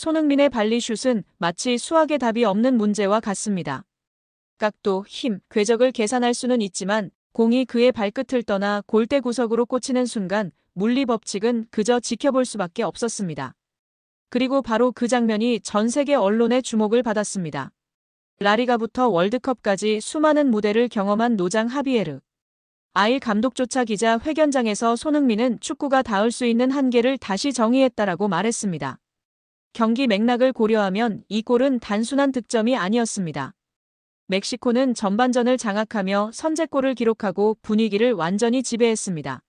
손흥민의 발리슛은 마치 수학의 답이 없는 문제와 같습니다. 각도, 힘, 궤적을 계산할 수는 있지만 공이 그의 발끝을 떠나 골대 구석으로 꽂히는 순간 물리 법칙은 그저 지켜볼 수밖에 없었습니다. 그리고 바로 그 장면이 전 세계 언론의 주목을 받았습니다. 라리가부터 월드컵까지 수많은 무대를 경험한 노장 하비에르. 아일 감독조차 기자 회견장에서 손흥민은 축구가 닿을 수 있는 한계를 다시 정의했다라고 말했습니다. 경기 맥락을 고려하면 이 골은 단순한 득점이 아니었습니다. 멕시코는 전반전을 장악하며 선제골을 기록하고 분위기를 완전히 지배했습니다.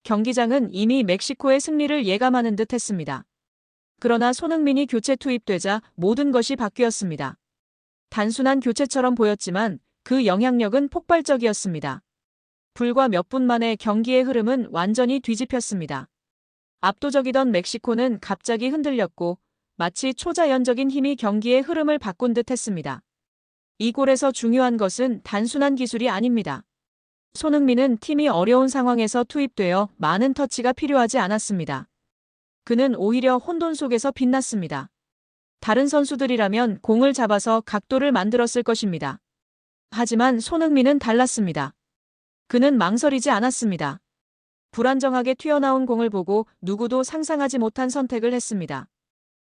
경기장은 이미 멕시코의 승리를 예감하는 듯 했습니다. 그러나 손흥민이 교체 투입되자 모든 것이 바뀌었습니다. 단순한 교체처럼 보였지만 그 영향력은 폭발적이었습니다. 불과 몇 분 만에 경기의 흐름은 완전히 뒤집혔습니다. 압도적이던 멕시코는 갑자기 흔들렸고 마치 초자연적인 힘이 경기의 흐름을 바꾼 듯 했습니다. 이 골에서 중요한 것은 단순한 기술이 아닙니다. 손흥민은 팀이 어려운 상황에서 투입되어 많은 터치가 필요하지 않았습니다. 그는 오히려 혼돈 속에서 빛났습니다. 다른 선수들이라면 공을 잡아서 각도를 만들었을 것입니다. 하지만 손흥민은 달랐습니다. 그는 망설이지 않았습니다. 불안정하게 튀어나온 공을 보고 누구도 상상하지 못한 선택을 했습니다.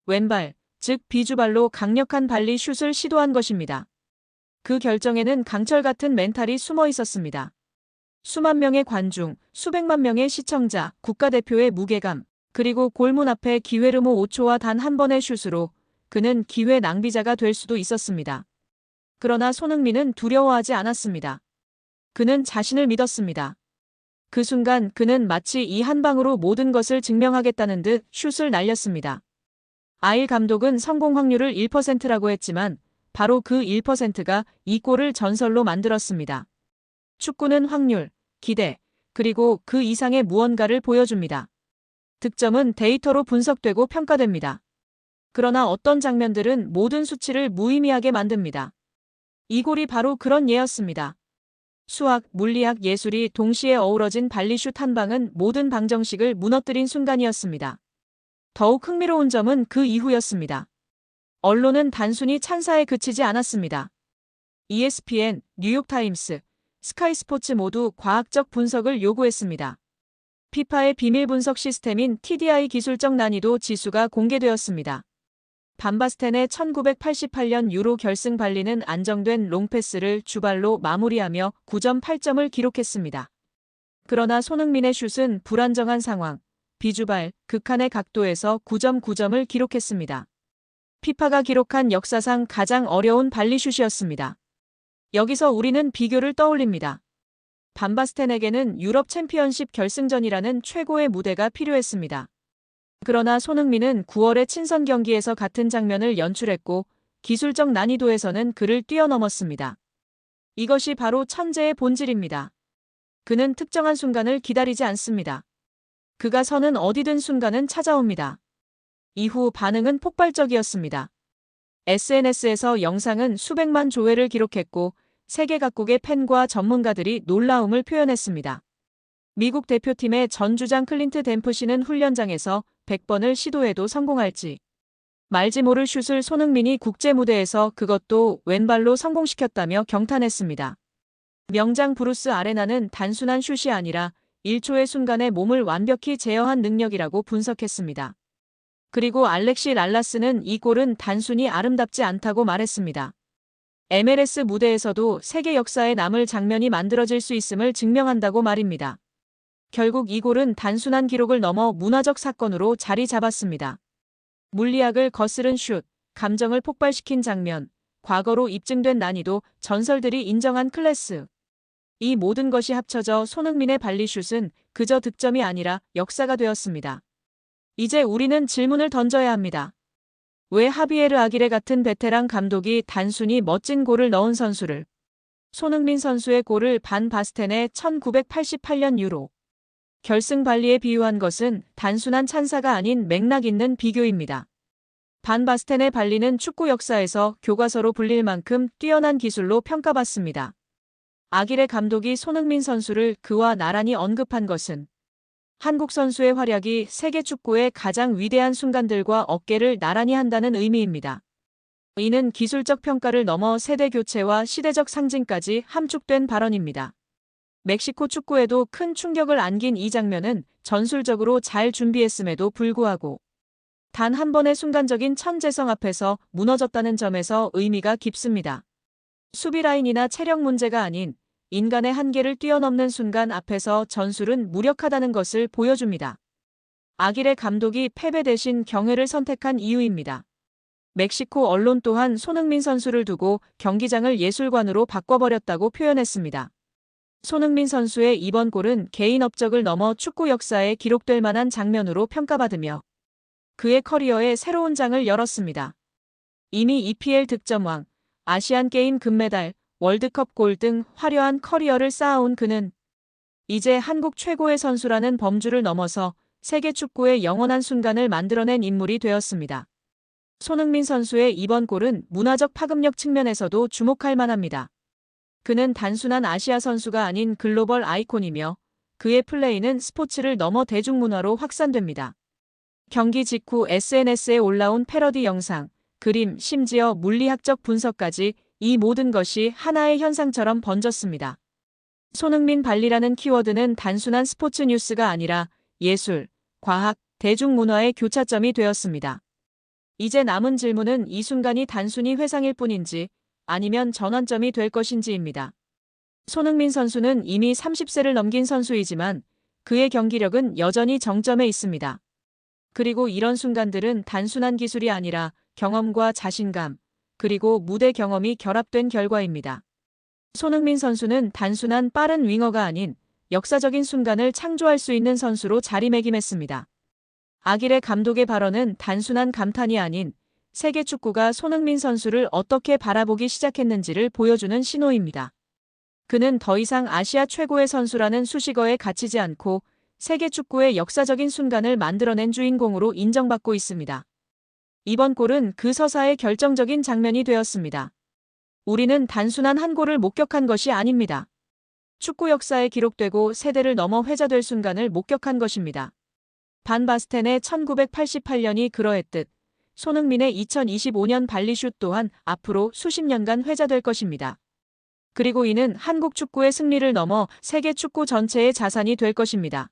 왼발, 즉 비주발로 강력한 발리 슛을 시도한 것입니다. 그 결정에는 강철 같은 멘탈이 숨어 있었습니다. 수만 명의 관중, 수백만 명의 시청자, 국가대표의 무게감, 그리고 골문 앞에 기회르모 오초와 단 한 번의 슛으로 그는 기회 낭비자가 될 수도 있었습니다. 그러나 손흥민은 두려워하지 않았습니다. 그는 자신을 믿었습니다. 그 순간 그는 마치 이 한 방으로 모든 것을 증명하겠다는 듯 슛을 날렸습니다. 아일 감독은 성공 확률을 1%라고 했지만 바로 그 1%가 이 골을 전설로 만들었습니다. 축구는 확률, 기대, 그리고 그 이상의 무언가를 보여줍니다. 득점은 데이터로 분석되고 평가됩니다. 그러나 어떤 장면들은 모든 수치를 무의미하게 만듭니다. 이 골이 바로 그런 예였습니다. 수학, 물리학, 예술이 동시에 어우러진 발리슛 한 방은 모든 방정식을 무너뜨린 순간이었습니다. 더욱 흥미로운 점은 그 이후였습니다. 언론은 단순히 찬사에 그치지 않았습니다. ESPN, 뉴욕타임스, 스카이스포츠 모두 과학적 분석을 요구했습니다. 피파의 비밀 분석 시스템인 TDI 기술적 난이도 지수가 공개되었습니다. 반바스텐의 1988년 유로 결승 발리는 안정된 롱패스를 주발로 마무리하며 9.8점을 기록했습니다. 그러나 손흥민의 슛은 불안정한 상황, 비주발, 극한의 각도에서 9.9점을 기록했습니다. 피파가 기록한 역사상 가장 어려운 발리슛이었습니다. 여기서 우리는 비교를 떠올립니다. 반바스텐에게는 유럽 챔피언십 결승전이라는 최고의 무대가 필요했습니다. 그러나 손흥민은 9월의 친선 경기에서 같은 장면을 연출했고 기술적 난이도에서는 그를 뛰어넘었습니다. 이것이 바로 천재의 본질입니다. 그는 특정한 순간을 기다리지 않습니다. 그가 서는 어디든 순간은 찾아옵니다. 이후 반응은 폭발적이었습니다. SNS에서 영상은 수백만 조회를 기록했고 세계 각국의 팬과 전문가들이 놀라움을 표현했습니다. 미국 대표팀의 전 주장 클린트 댐프시는 훈련장에서 100번을 시도해도 성공할지 말지 모를 슛을 손흥민이 국제 무대에서 그것도 왼발로 성공시켰다며 경탄했습니다. 명장 브루스 아레나는 단순한 슛이 아니라 1초의 순간에 몸을 완벽히 제어한 능력이라고 분석했습니다. 그리고 알렉시 랄라스는 이 골은 단순히 아름답지 않다고 말했습니다. MLS 무대에서도 세계 역사에 남을 장면이 만들어질 수 있음을 증명한다고 말입니다. 결국 이 골은 단순한 기록을 넘어 문화적 사건으로 자리 잡았습니다. 물리학을 거스른 슛, 감정을 폭발시킨 장면, 과거로 입증된 난이도, 전설들이 인정한 클래스. 이 모든 것이 합쳐져 손흥민의 발리슛은 그저 득점이 아니라 역사가 되었습니다. 이제 우리는 질문을 던져야 합니다. 왜 하비에르 아기레 같은 베테랑 감독이 단순히 멋진 골을 넣은 선수를 손흥민 선수의 골을 반 바스텐의 1988년 유로 결승 발리에 비유한 것은 단순한 찬사가 아닌 맥락 있는 비교입니다. 반 바스텐의 발리는 축구 역사에서 교과서로 불릴 만큼 뛰어난 기술로 평가받습니다. 아기레 감독이 손흥민 선수를 그와 나란히 언급한 것은 한국 선수의 활약이 세계 축구의 가장 위대한 순간들과 어깨를 나란히 한다는 의미입니다. 이는 기술적 평가를 넘어 세대 교체와 시대적 상징까지 함축된 발언입니다. 멕시코 축구에도 큰 충격을 안긴 이 장면은 전술적으로 잘 준비했음에도 불구하고 단 한 번의 순간적인 천재성 앞에서 무너졌다는 점에서 의미가 깊습니다. 수비 라인이나 체력 문제가 아닌 인간의 한계를 뛰어넘는 순간 앞에서 전술은 무력하다는 것을 보여줍니다. 아길레 감독이 패배 대신 경애를 선택한 이유입니다. 멕시코 언론 또한 손흥민 선수를 두고 경기장을 예술관으로 바꿔버렸다고 표현했습니다. 손흥민 선수의 이번 골은 개인 업적을 넘어 축구 역사에 기록될 만한 장면으로 평가받으며 그의 커리어에 새로운 장을 열었습니다. 이미 EPL 득점왕, 아시안게임 금메달, 월드컵 골 등 화려한 커리어를 쌓아온 그는 이제 한국 최고의 선수라는 범주를 넘어서 세계 축구의 영원한 순간을 만들어낸 인물이 되었습니다. 손흥민 선수의 이번 골은 문화적 파급력 측면에서도 주목할 만합니다. 그는 단순한 아시아 선수가 아닌 글로벌 아이콘이며 그의 플레이는 스포츠를 넘어 대중문화로 확산됩니다. 경기 직후 SNS에 올라온 패러디 영상, 그림, 심지어 물리학적 분석까지 이 모든 것이 하나의 현상처럼 번졌습니다. 손흥민 발리라는 키워드는 단순한 스포츠 뉴스가 아니라 예술, 과학, 대중문화의 교차점이 되었습니다. 이제 남은 질문은 이 순간이 단순히 회상일 뿐인지 아니면 전환점이 될 것인지입니다. 손흥민 선수는 이미 30세를 넘긴 선수이지만 그의 경기력은 여전히 정점에 있습니다. 그리고 이런 순간들은 단순한 기술이 아니라 경험과 자신감, 그리고 무대 경험이 결합된 결과입니다. 손흥민 선수는 단순한 빠른 윙어가 아닌 역사적인 순간을 창조할 수 있는 선수로 자리매김했습니다. 아길레 감독의 발언은 단순한 감탄이 아닌 세계 축구가 손흥민 선수를 어떻게 바라보기 시작했는지를 보여주는 신호입니다. 그는 더 이상 아시아 최고의 선수라는 수식어에 갇히지 않고 세계 축구의 역사적인 순간을 만들어낸 주인공으로 인정받고 있습니다. 이번 골은 그 서사의 결정적인 장면이 되었습니다. 우리는 단순한 한 골을 목격한 것이 아닙니다. 축구 역사에 기록되고 세대를 넘어 회자될 순간을 목격한 것입니다. 반 바스텐의 1988년이 그러했듯 손흥민의 2025년 발리슛 또한 앞으로 수십 년간 회자될 것입니다. 그리고 이는 한국 축구의 승리를 넘어 세계 축구 전체의 자산이 될 것입니다.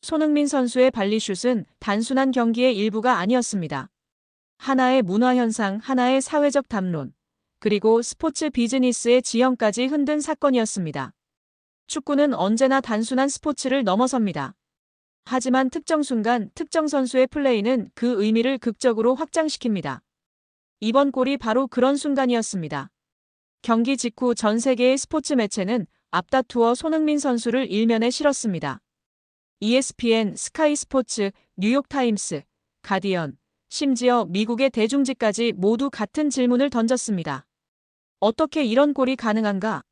손흥민 선수의 발리슛은 단순한 경기의 일부가 아니었습니다. 하나의 문화현상, 하나의 사회적 담론, 그리고 스포츠 비즈니스의 지형까지 흔든 사건이었습니다. 축구는 언제나 단순한 스포츠를 넘어섭니다. 하지만 특정 순간, 특정 선수의 플레이는 그 의미를 극적으로 확장시킵니다. 이번 골이 바로 그런 순간이었습니다. 경기 직후 전 세계의 스포츠 매체는 앞다투어 손흥민 선수를 일면에 실었습니다. ESPN, 스카이 스포츠, 뉴욕타임스, 가디언, 심지어 미국의 대중지까지 모두 같은 질문을 던졌습니다. 어떻게 이런 골이 가능한가?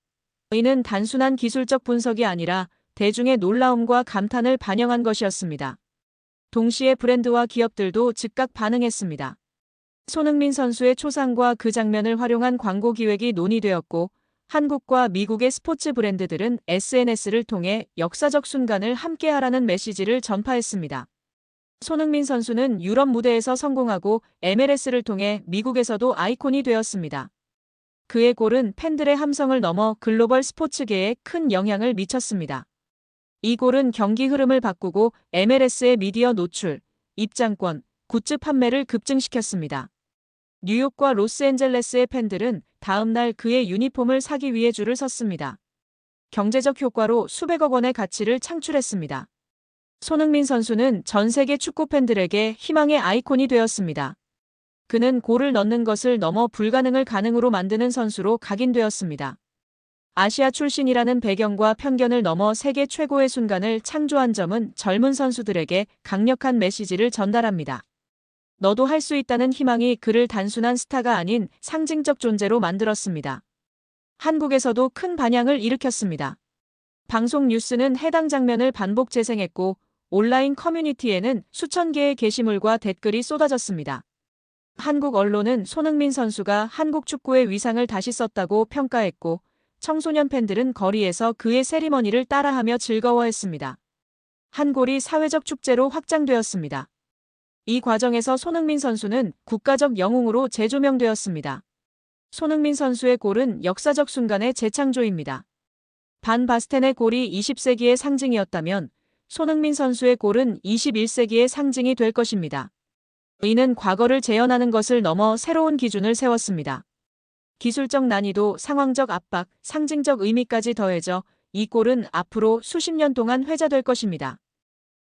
이는 단순한 기술적 분석이 아니라 대중의 놀라움과 감탄을 반영한 것이었습니다. 동시에 브랜드와 기업들도 즉각 반응했습니다. 손흥민 선수의 초상과 그 장면을 활용한 광고 기획이 논의되었고 한국과 미국의 스포츠 브랜드들은 SNS를 통해 역사적 순간을 함께하라는 메시지를 전파했습니다. 손흥민 선수는 유럽 무대에서 성공하고 MLS를 통해 미국에서도 아이콘이 되었습니다. 그의 골은 팬들의 함성을 넘어 글로벌 스포츠계에 큰 영향을 미쳤습니다. 이 골은 경기 흐름을 바꾸고 MLS의 미디어 노출, 입장권, 굿즈 판매를 급증시켰습니다. 뉴욕과 로스앤젤레스의 팬들은 다음 날 그의 유니폼을 사기 위해 줄을 섰습니다. 경제적 효과로 수백억 원의 가치를 창출했습니다. 손흥민 선수는 전 세계 축구 팬들에게 희망의 아이콘이 되었습니다. 그는 골을 넣는 것을 넘어 불가능을 가능으로 만드는 선수로 각인되었습니다. 아시아 출신이라는 배경과 편견을 넘어 세계 최고의 순간을 창조한 점은 젊은 선수들에게 강력한 메시지를 전달합니다. 너도 할 수 있다는 희망이 그를 단순한 스타가 아닌 상징적 존재로 만들었습니다. 한국에서도 큰 반향을 일으켰습니다. 방송 뉴스는 해당 장면을 반복 재생했고 온라인 커뮤니티에는 수천 개의 게시물과 댓글이 쏟아졌습니다. 한국 언론은 손흥민 선수가 한국 축구의 위상을 다시 썼다고 평가했고 청소년 팬들은 거리에서 그의 세리머니를 따라하며 즐거워했습니다. 한골이 사회적 축제로 확장되었습니다. 이 과정에서 손흥민 선수는 국가적 영웅으로 재조명되었습니다. 손흥민 선수의 골은 역사적 순간의 재창조입니다. 반 바스텐의 골이 20세기의 상징이었다면 손흥민 선수의 골은 21세기의 상징이 될 것입니다. 이는 과거를 재현하는 것을 넘어 새로운 기준을 세웠습니다. 기술적 난이도, 상황적 압박, 상징적 의미까지 더해져 이 골은 앞으로 수십 년 동안 회자될 것입니다.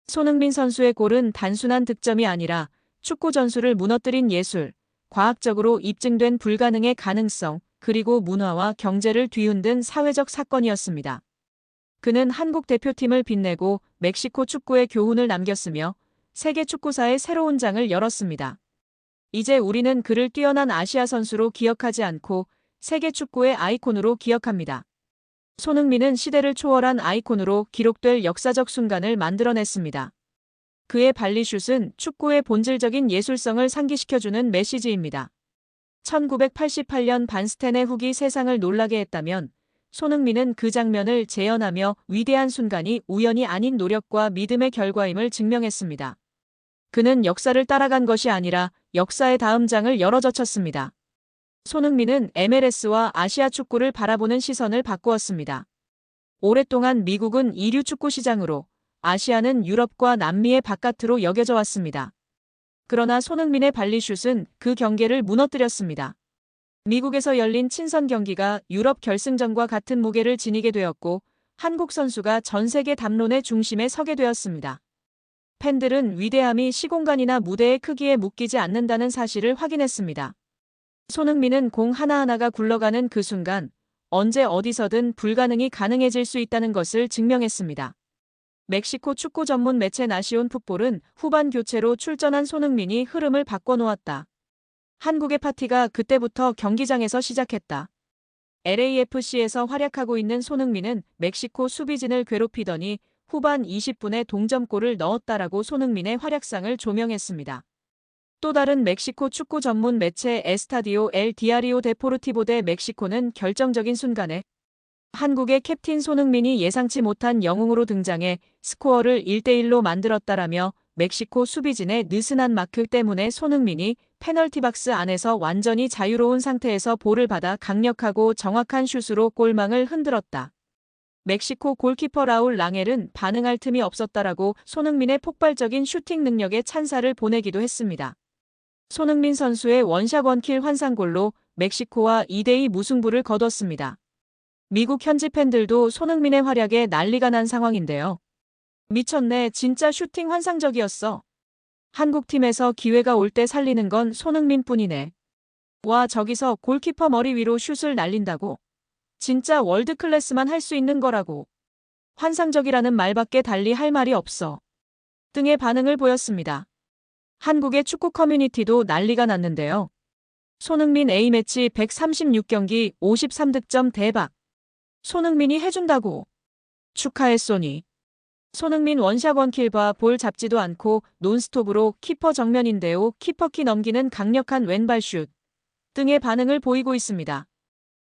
손흥민 선수의 골은 단순한 득점이 아니라 축구 전술을 무너뜨린 예술, 과학적으로 입증된 불가능의 가능성, 그리고 문화와 경제를 뒤흔든 사회적 사건이었습니다. 그는 한국 대표팀을 빛내고 멕시코 축구의 교훈을 남겼으며 세계 축구사의 새로운 장을 열었습니다. 이제 우리는 그를 뛰어난 아시아 선수로 기억하지 않고 세계 축구의 아이콘으로 기억합니다. 손흥민은 시대를 초월한 아이콘으로 기록될 역사적 순간을 만들어냈습니다. 그의 발리슛은 축구의 본질적인 예술성을 상기시켜주는 메시지입니다. 1988년 반스텐의 훅이 세상을 놀라게 했다면 손흥민은 그 장면을 재현하며 위대한 순간이 우연이 아닌 노력과 믿음의 결과임을 증명했습니다. 그는 역사를 따라간 것이 아니라 역사의 다음 장을 열어젖혔습니다. 손흥민은 MLS와 아시아 축구를 바라보는 시선을 바꾸었습니다. 오랫동안 미국은 이류 축구 시장으로, 아시아는 유럽과 남미의 바깥으로 여겨져 왔습니다. 그러나 손흥민의 발리슛은 그 경계를 무너뜨렸습니다. 미국에서 열린 친선 경기가 유럽 결승전과 같은 무게를 지니게 되었고 한국 선수가 전 세계 담론의 중심에 서게 되었습니다. 팬들은 위대함이 시공간이나 무대의 크기에 묶이지 않는다는 사실을 확인했습니다. 손흥민은 공 하나하나가 굴러가는 그 순간 언제 어디서든 불가능이 가능해질 수 있다는 것을 증명했습니다. 멕시코 축구 전문 매체 나시온 풋볼은 후반 교체로 출전한 손흥민이 흐름을 바꿔놓았다. 한국의 파티가 그때부터 경기장에서 시작했다. LAFC에서 활약하고 있는 손흥민은 멕시코 수비진을 괴롭히더니 후반 20분에 동점골을 넣었다라고 손흥민의 활약상을 조명했습니다. 또 다른 멕시코 축구 전문 매체 에스타디오 엘 디아리오 데포르티보 데 멕시코는 결정적인 순간에 한국의 캡틴 손흥민이 예상치 못한 영웅으로 등장해 스코어를 1대1로 만들었다라며 멕시코 수비진의 느슨한 마크 때문에 손흥민이 페널티 박스 안에서 완전히 자유로운 상태에서 볼을 받아 강력하고 정확한 슛으로 골망을 흔들었다. 멕시코 골키퍼 라울 랑엘은 반응할 틈이 없었다라고 손흥민의 폭발적인 슈팅 능력에 찬사를 보내기도 했습니다. 손흥민 선수의 원샷 원킬 환상골로 멕시코와 2대2 무승부를 거뒀습니다. 미국 현지 팬들도 손흥민의 활약에 난리가 난 상황인데요. 미쳤네, 진짜 슈팅 환상적이었어. 한국팀에서 기회가 올 때 살리는 건 손흥민뿐이네. 와, 저기서 골키퍼 머리 위로 슛을 날린다고? 진짜 월드클래스만 할 수 있는 거라고. 환상적이라는 말밖에 달리 할 말이 없어. 등의 반응을 보였습니다. 한국의 축구 커뮤니티도 난리가 났는데요. 손흥민 A매치 136경기 53득점 대박. 손흥민이 해준다고. 축하해 소니. 손흥민 원샷 원킬과 볼 잡지도 않고 논스톱으로 키퍼 정면인데요. 키퍼키 넘기는 강력한 왼발 슛 등의 반응을 보이고 있습니다.